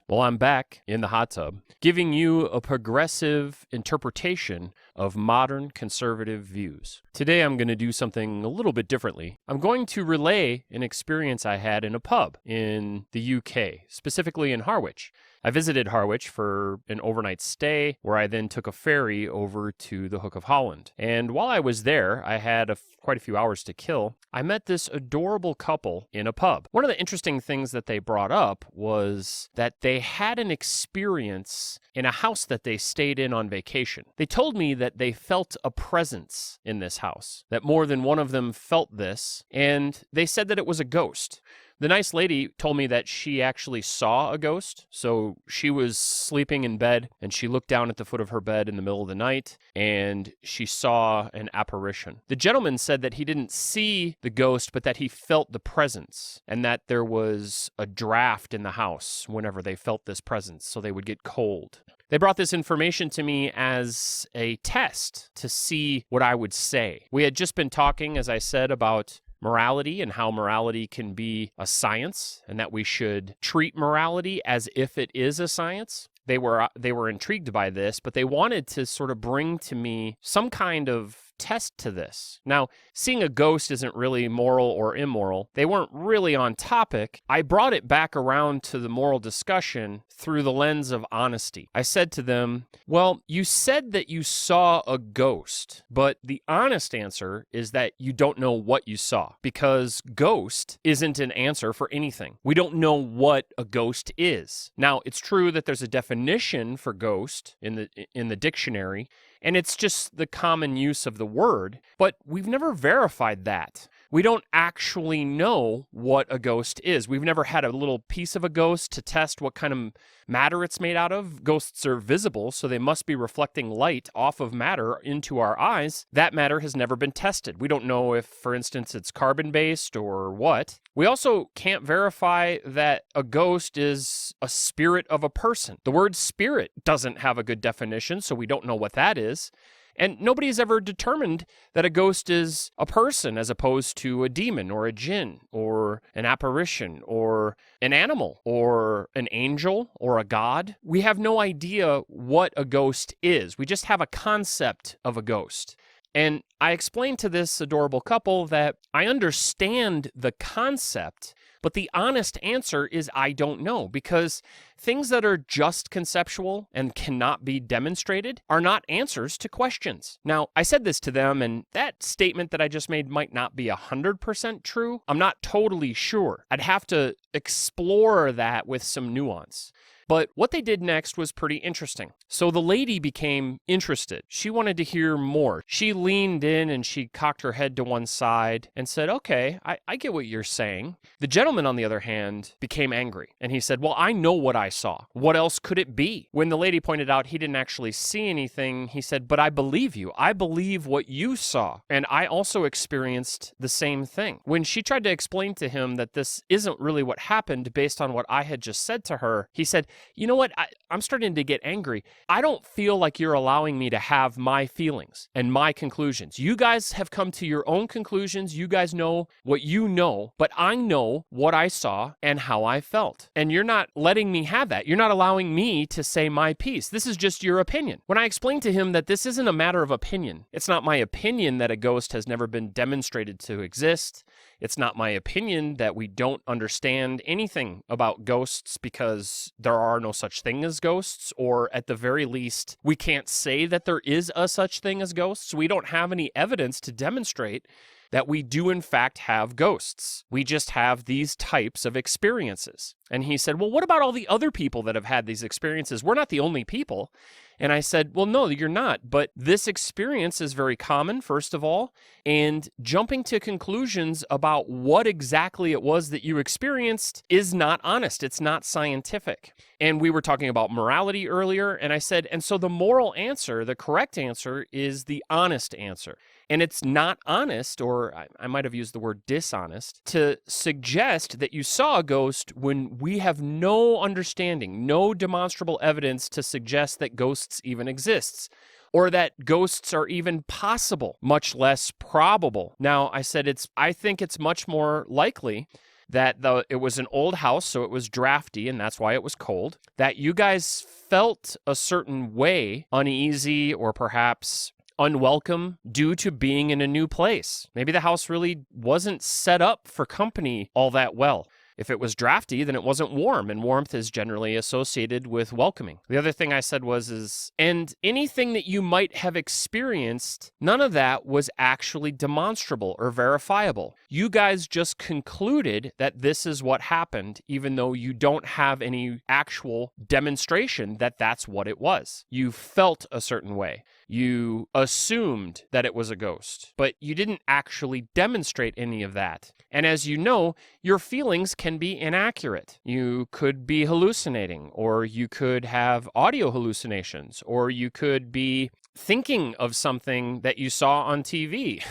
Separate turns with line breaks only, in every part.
Well, I'm back in the hot tub, giving you a progressive interpretation of modern conservative views. Today, I'm going to do something a little bit differently. I'm going to relay an experience I had in a pub in the UK, specifically in Harwich. I visited Harwich for an overnight stay, where I then took a ferry over to the Hook of Holland. And while I was there, I had quite a few hours to kill. I met this adorable couple in a pub. One of the interesting things that they brought up was that they had an experience in a house that they stayed in on vacation. They told me that they felt a presence in this house, that more than one of them felt this, and they said that it was a ghost. The nice lady told me that she actually saw a ghost. So she was sleeping in bed and she looked down at the foot of her bed in the middle of the night and she saw an apparition. The gentleman said that he didn't see the ghost, but that he felt the presence and that there was a draft in the house whenever they felt this presence, so they would get cold. They brought this information to me as a test to see what I would say. We had just been talking, as I said, about morality and how morality can be a science and that we should treat morality as if it is a science. They were intrigued by this, but they wanted to sort of bring to me some kind of test to this. Now, seeing a ghost isn't really moral or immoral. They weren't really on topic. I brought it back around to the moral discussion through the lens of honesty. I said to them, well, you said that you saw a ghost, but the honest answer is that you don't know what you saw, because ghost isn't an answer for anything. We don't know what a ghost is. Now, it's true that there's a definition for ghost in the dictionary, and it's just the common use of the word, but we've never verified that. We don't actually know what a ghost is. We've never had a little piece of a ghost to test what kind of matter it's made out of. Ghosts are visible, so they must be reflecting light off of matter into our eyes. That matter has never been tested. We don't know if, for instance, it's carbon-based or what. We also can't verify that a ghost is a spirit of a person. The word spirit doesn't have a good definition, so we don't know what that is. And nobody's ever determined that a ghost is a person as opposed to a demon or a jinn or an apparition or an animal or an angel or a god. We have no idea what a ghost is. We just have a concept of a ghost. And I explained to this adorable couple that I understand the concept, but the honest answer is I don't know, because things that are just conceptual and cannot be demonstrated are not answers to questions. Now, I said this to them, and that statement that I just made might not be 100% true. I'm not totally sure. I'd have to explore that with some nuance. But what they did next was pretty interesting. So the lady became interested. She wanted to hear more. She leaned in and she cocked her head to one side and said, okay, I get what you're saying. The gentleman, on the other hand, became angry. And he said, well, I know what I saw. What else could it be? When the lady pointed out he didn't actually see anything, he said, but I believe you. I believe what you saw. And I also experienced the same thing. When she tried to explain to him that this isn't really what happened based on what I had just said to her, he said, you know what? I'm starting to get angry. I don't feel like you're allowing me to have my feelings and my conclusions. You guys have come to your own conclusions. You guys know what you know, but I know what I saw and how I felt. And you're not letting me have that. You're not allowing me to say my piece. This is just your opinion. When I explained to him that this isn't a matter of opinion, it's not my opinion that a ghost has never been demonstrated to exist. It's not my opinion that we don't understand anything about ghosts because there are no such thing as ghosts, or at the very least, we can't say that there is a such thing as ghosts. We don't have any evidence to demonstrate that we do in fact have ghosts. We just have these types of experiences. And he said, well, what about all the other people that have had these experiences? We're not the only people. And I said, well, no, you're not. But this experience is very common, first of all, and jumping to conclusions about what exactly it was that you experienced is not honest. It's not scientific. And we were talking about morality earlier, and I said, and so the moral answer, the correct answer, is the honest answer. And it's not honest, or I might have used the word dishonest, to suggest that you saw a ghost when we have no understanding, no demonstrable evidence to suggest that ghosts even exists, or that ghosts are even possible, much less probable. Now, I said I think it's much more likely that it was an old house, so it was drafty, and that's why it was cold, that you guys felt a certain way, uneasy or perhaps unwelcome due to being in a new place. Maybe the house really wasn't set up for company all that well. If it was drafty, then it wasn't warm, and warmth is generally associated with welcoming. The other thing I said was, and anything that you might have experienced, none of that was actually demonstrable or verifiable. You guys just concluded that this is what happened, even though you don't have any actual demonstration that that's what it was. You felt a certain way. You assumed that it was a ghost, but you didn't actually demonstrate any of that. And as you know, your feelings can be inaccurate. You could be hallucinating, or you could have audio hallucinations, or you could be thinking of something that you saw on TV.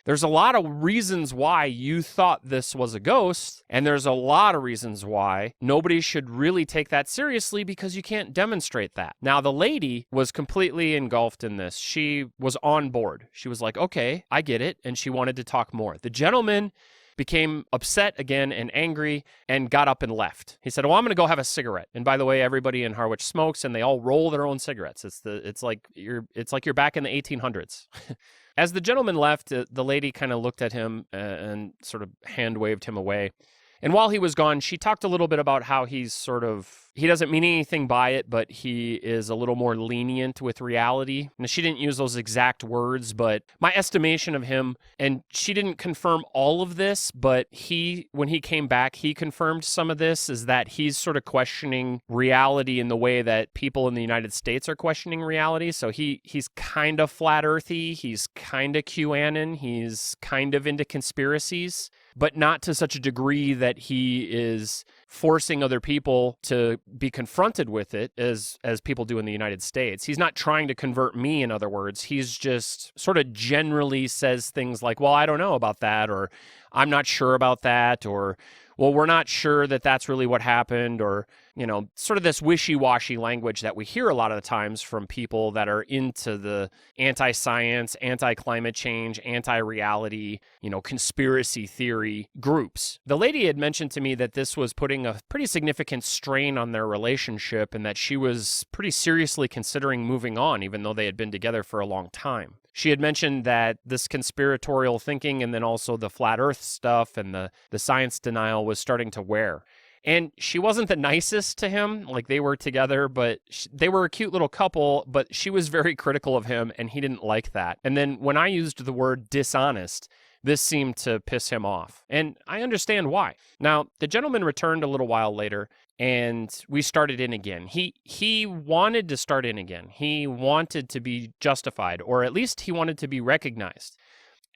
There's a lot of reasons why you thought this was a ghost, and there's a lot of reasons why nobody should really take that seriously because you can't demonstrate that. Now, the lady was completely engulfed in this. She was on board. She was like, okay, I get it, and she wanted to talk more. The gentleman became upset again and angry and got up and left. He said, well, I'm going to go have a cigarette. And by the way, everybody in Harwich smokes, and they all roll their own cigarettes. It's like you're back in the 1800s. As the gentleman left, the lady kind of looked at him and sort of hand waved him away. And while he was gone, she talked a little bit about how he doesn't mean anything by it, but he is a little more lenient with reality. Now, she didn't use those exact words, but my estimation of him, and she didn't confirm all of this, but when he came back, he confirmed some of this, is that he's sort of questioning reality in the way that people in the United States are questioning reality. So he's kind of flat earthy, he's kind of QAnon, he's kind of into conspiracies, but not to such a degree that he is forcing other people to be confronted with it as people do in the United States. He's not trying to convert me, in other words. He's just sort of generally says things like, well, I don't know about that, or I'm not sure about that, or, well, we're not sure that that's really what happened, or, sort of this wishy-washy language that we hear a lot of the times from people that are into the anti-science, anti-climate change, anti-reality, conspiracy theory groups. The lady had mentioned to me that this was putting a pretty significant strain on their relationship, and that she was pretty seriously considering moving on, even though they had been together for a long time. She had mentioned that this conspiratorial thinking, and then also the flat earth stuff and the science denial, was starting to wear. And she wasn't the nicest to him, like they were together, but they were a cute little couple, but she was very critical of him, and he didn't like that. And then when I used the word dishonest, this seemed to piss him off. And I understand why. Now, the gentleman returned a little while later, and we started in again. He wanted to start in again. He wanted to be justified, or at least he wanted to be recognized.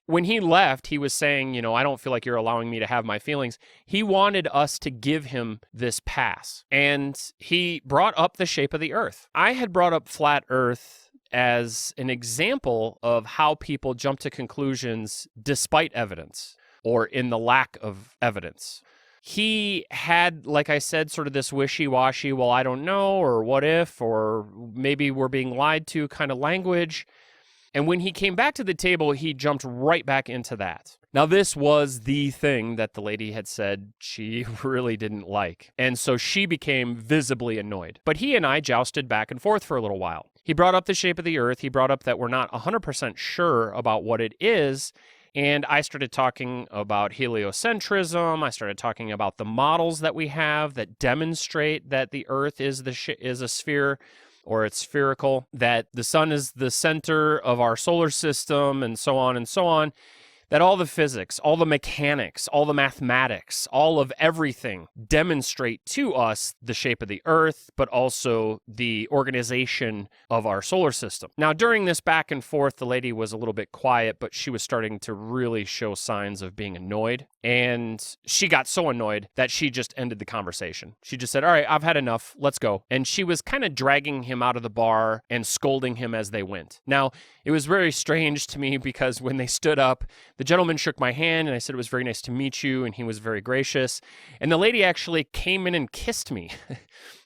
When he left, he was saying, I don't feel like you're allowing me to have my feelings. He wanted us to give him this pass. And he brought up the shape of the earth. I had brought up flat earth as an example of how people jump to conclusions despite evidence, or in the lack of evidence. He had, like I said, sort of this wishy-washy, well, I don't know, or what if, or maybe we're being lied to kind of language. And when he came back to the table, he jumped right back into that. Now, this was the thing that the lady had said she really didn't like. And so she became visibly annoyed. But he and I jousted back and forth for a little while. He brought up the shape of the earth. He brought up that we're not 100% sure about what it is. And I started talking about heliocentrism. I started talking about the models that we have that demonstrate that the earth is a sphere, or it's spherical, that the sun is the center of our solar system, and so on, that all the physics, all the mechanics, all the mathematics, all of everything demonstrate to us the shape of the earth, but also the organization of our solar system. Now, during this back and forth, the lady was a little bit quiet, but she was starting to really show signs of being annoyed. And she got so annoyed that she just ended the conversation. She just said, all right, I've had enough. Let's go. And she was kind of dragging him out of the bar and scolding him as they went. Now, it was very strange to me because when they stood up, the gentleman shook my hand and I said, it was very nice to meet you. And he was very gracious. And the lady actually came in and kissed me.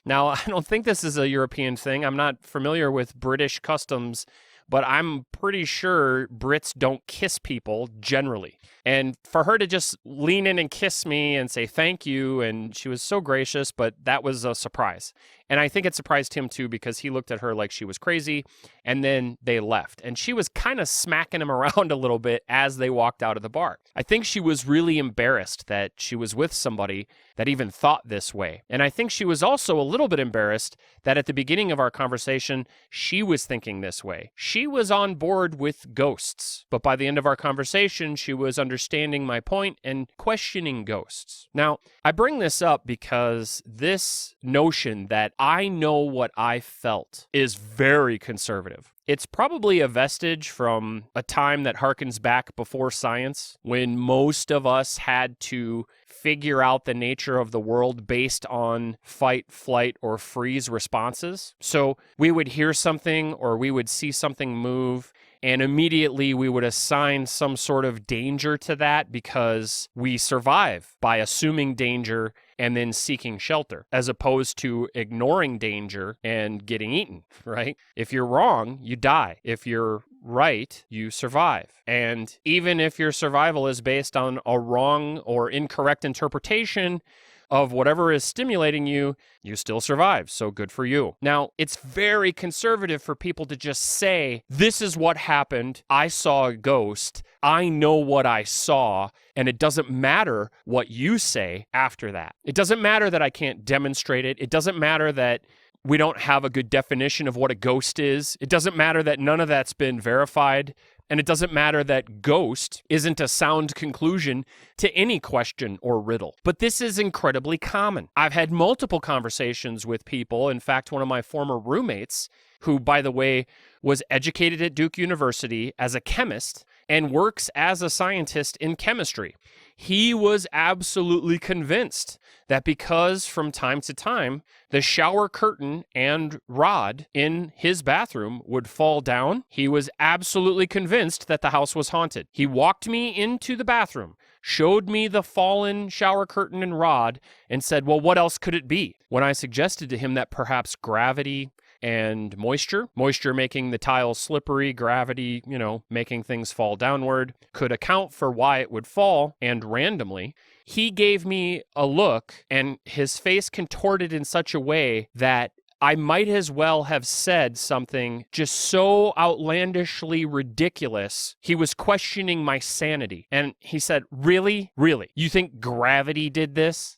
Now, I don't think this is a European thing. I'm not familiar with British customs, but I'm pretty sure Brits don't kiss people generally. And for her to just lean in and kiss me and say thank you, and she was so gracious, but that was a surprise. And I think it surprised him too, because he looked at her like she was crazy, and then they left. And she was kind of smacking him around a little bit as they walked out of the bar. I think she was really embarrassed that she was with somebody that even thought this way. And I think she was also a little bit embarrassed that at the beginning of our conversation, she was thinking this way. She was on board with ghosts, but by the end of our conversation, she was understanding my point and questioning ghosts. Now, I bring this up because this notion that I know what I felt is very conservative. It's probably a vestige from a time that harkens back before science, when most of us had to figure out the nature of the world based on fight, flight, or freeze responses. So we would hear something or we would see something move, and immediately we would assign some sort of danger to that because we survive by assuming danger and then seeking shelter, as opposed to ignoring danger and getting eaten, right? If you're wrong, you die. If you're right, you survive. And even if your survival is based on a wrong or incorrect interpretation of whatever is stimulating you, you still survive. So good for you. Now, it's very conservative for people to just say, this is what happened. I saw a ghost. I know what I saw. And it doesn't matter what you say after that. It doesn't matter that I can't demonstrate it. It doesn't matter that we don't have a good definition of what a ghost is. It doesn't matter that none of that's been verified. And it doesn't matter that ghost isn't a sound conclusion to any question or riddle. But this is incredibly common. I've had multiple conversations with people. In fact, one of my former roommates, who, by the way, was educated at Duke University as a chemist and works as a scientist in chemistry. He was absolutely convinced that because from time to time, the shower curtain and rod in his bathroom would fall down, he was absolutely convinced that the house was haunted. He walked me into the bathroom, showed me the fallen shower curtain and rod, and said, well, what else could it be? When I suggested to him that perhaps gravity and moisture making the tiles slippery, gravity, making things fall downward, could account for why it would fall, and randomly, he gave me a look, and his face contorted in such a way that I might as well have said something just so outlandishly ridiculous. He was questioning my sanity. And he said, really? Really? You think gravity did this?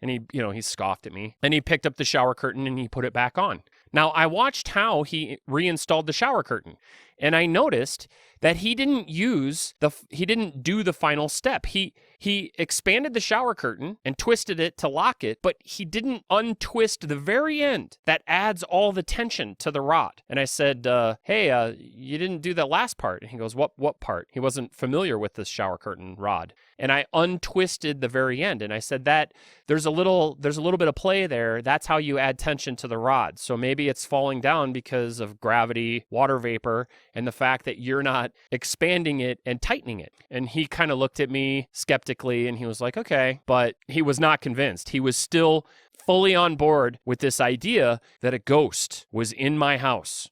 And he scoffed at me. And he picked up the shower curtain and he put it back on. Now, I watched how he reinstalled the shower curtain, and I noticed that he didn't do the final step. He expanded the shower curtain and twisted it to lock it, but he didn't untwist the very end that adds all the tension to the rod. And I said, hey, you didn't do that last part. And he goes, what part? He wasn't familiar with this shower curtain rod. And I untwisted the very end. And I said that there's a little bit of play there. That's how you add tension to the rod. So maybe it's falling down because of gravity, water vapor, and the fact that you're not expanding it and tightening it. And he kind of looked at me skeptically and he was like, okay, but he was not convinced. He was still fully on board with this idea that a ghost was in my house.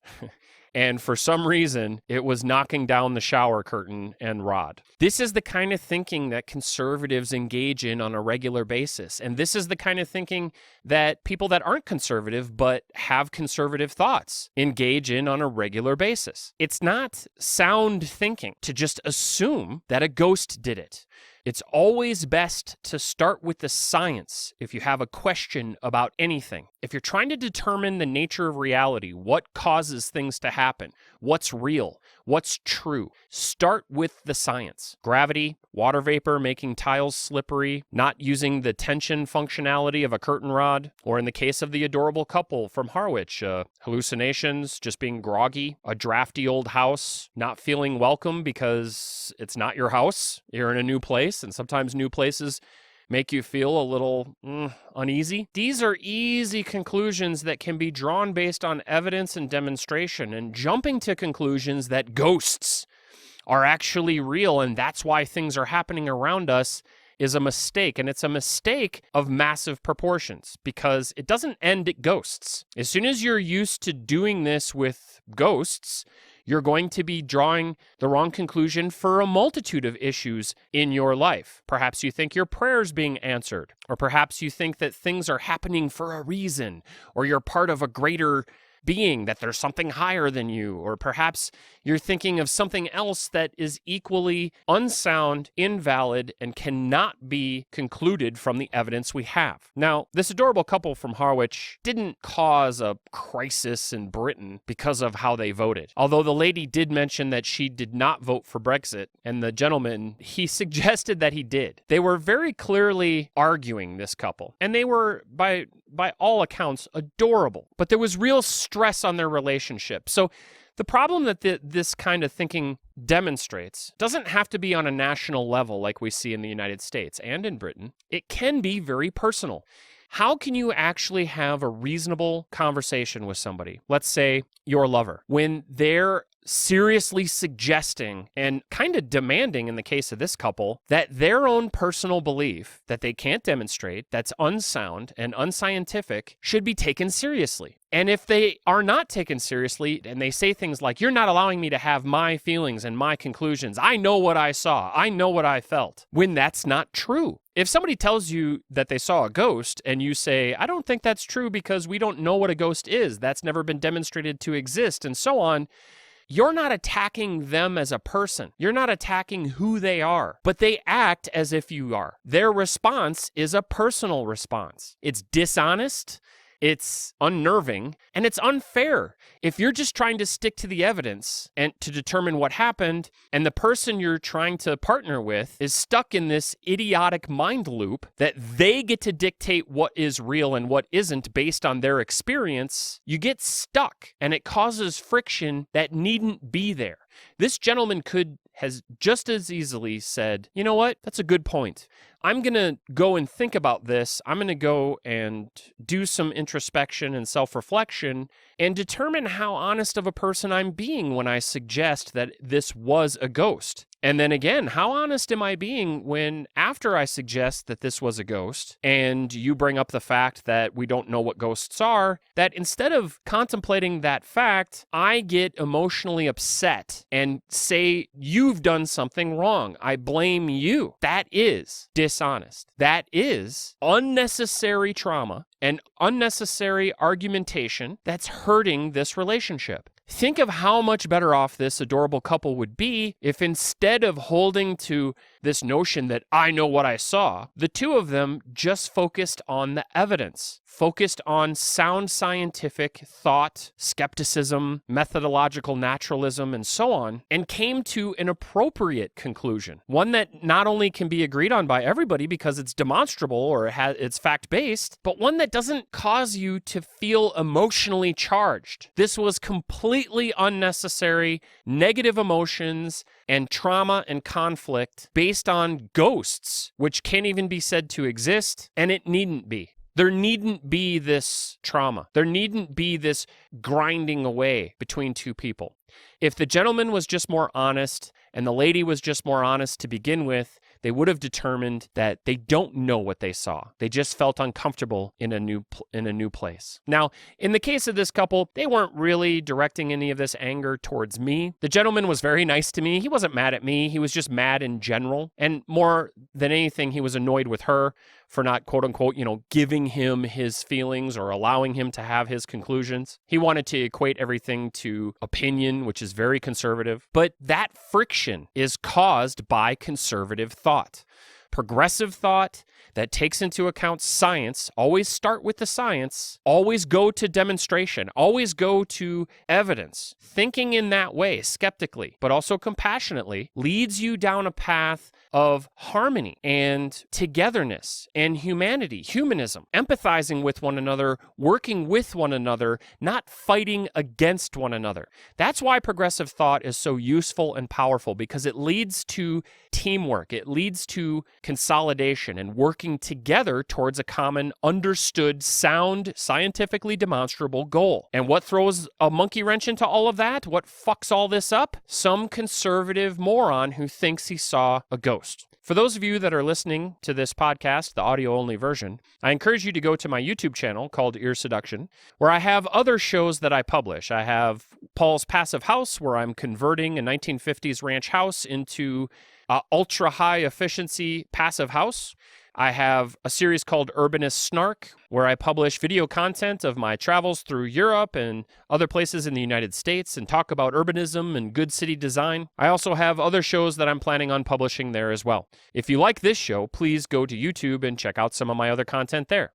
And for some reason, it was knocking down the shower curtain and rod. This is the kind of thinking that conservatives engage in on a regular basis. And this is the kind of thinking that people that aren't conservative but have conservative thoughts engage in on a regular basis. It's not sound thinking to just assume that a ghost did it. It's always best to start with the science if you have a question about anything. If you're trying to determine the nature of reality, what causes things to happen, what's real, what's true, start with the science. Gravity, water vapor making tiles slippery, not using the tension functionality of a curtain rod, or in the case of the adorable couple from Harwich, hallucinations, just being groggy, a drafty old house, not feeling welcome because it's not your house, you're in a new place, and sometimes new places make you feel a little uneasy. These are easy conclusions that can be drawn based on evidence and demonstration, and jumping to conclusions that ghosts are actually real and that's why things are happening around us is a mistake. And it's a mistake of massive proportions because it doesn't end at ghosts. As soon as you're used to doing this with ghosts, You're going to be drawing the wrong conclusion for a multitude of issues in your life. Perhaps you think your prayer's being answered, or perhaps you think that things are happening for a reason, or you're part of a greater being, that there's something higher than you, or perhaps you're thinking of something else that is equally unsound, invalid, and cannot be concluded from the evidence we have. Now, this adorable couple from Harwich didn't cause a crisis in Britain because of how they voted. Although the lady did mention that she did not vote for Brexit, and the gentleman, he suggested that he did. They were very clearly arguing, this couple, and they were, by all accounts, adorable. But there was real stress on their relationship. So the problem that this kind of thinking demonstrates doesn't have to be on a national level like we see in the United States and in Britain. It can be very personal. How can you actually have a reasonable conversation with somebody, let's say your lover, when they're seriously suggesting and kind of demanding, in the case of this couple, that their own personal belief that they can't demonstrate, that's unsound and unscientific, should be taken seriously? And if they are not taken seriously and they say things like, you're not allowing me to have my feelings and my conclusions, I know what I saw, I know what I felt, when that's not true. If somebody tells you that they saw a ghost and you say, I don't think that's true because we don't know what a ghost is, that's never been demonstrated to exist, and so on, you're not attacking them as a person. You're not attacking who they are, but they act as if you are. Their response is a personal response. It's dishonest, it's unnerving, and it's unfair. If you're just trying to stick to the evidence and to determine what happened, and the person you're trying to partner with is stuck in this idiotic mind loop that they get to dictate what is real and what isn't based on their experience, you get stuck, and it causes friction that needn't be there. This gentleman has just as easily said, you know what, that's a good point. I'm going to go and think about this. I'm going to go and do some introspection and self-reflection and determine how honest of a person I'm being when I suggest that this was a ghost. And then again, how honest am I being when, after I suggest that this was a ghost, and you bring up the fact that we don't know what ghosts are, that instead of contemplating that fact, I get emotionally upset and say, you've done something wrong. I blame you. That is dishonest. That is unnecessary trauma and unnecessary argumentation that's hurting this relationship. Think of how much better off this adorable couple would be if, instead of holding to this notion that I know what I saw, the two of them just focused on the evidence, focused on sound scientific thought, skepticism, methodological naturalism, and so on, and came to an appropriate conclusion. One that not only can be agreed on by everybody because it's demonstrable or it's fact-based, but one that doesn't cause you to feel emotionally charged. This was completely unnecessary negative emotions and trauma and conflict based on ghosts, which can't even be said to exist, and it needn't be. There needn't be this trauma. There needn't be this grinding away between two people. If the gentleman was just more honest and the lady was just more honest to begin with, they would have determined that they don't know what they saw. They just felt uncomfortable in a new place. Now, in the case of this couple, they weren't really directing any of this anger towards me. The gentleman was very nice to me. He wasn't mad at me. He was just mad in general. And more than anything, he was annoyed with her for not, quote unquote, giving him his feelings or allowing him to have his conclusions. He wanted to equate everything to opinion, which is very conservative. But that friction is caused by conservative thought. Progressive thought that takes into account science, always start with the science, always go to demonstration, always go to evidence. Thinking in that way, skeptically, but also compassionately, leads you down a path of harmony and togetherness and humanity, humanism, empathizing with one another, working with one another, not fighting against one another. That's why progressive thought is so useful and powerful, because it leads to teamwork. It leads to consolidation and working together towards a common, understood, sound, scientifically demonstrable goal. And what throws a monkey wrench into all of that? What fucks all this up? Some conservative moron who thinks he saw a ghost. For those of you that are listening to this podcast, the audio-only version, I encourage you to go to my YouTube channel called Ear Seduction, where I have other shows that I publish. I have Paul's Passive House, where I'm converting a 1950s ranch house into an ultra-high efficiency passive house. I have a series called Urbanist Snark, where I publish video content of my travels through Europe and other places in the United States and talk about urbanism and good city design. I also have other shows that I'm planning on publishing there as well. If you like this show, please go to YouTube and check out some of my other content there.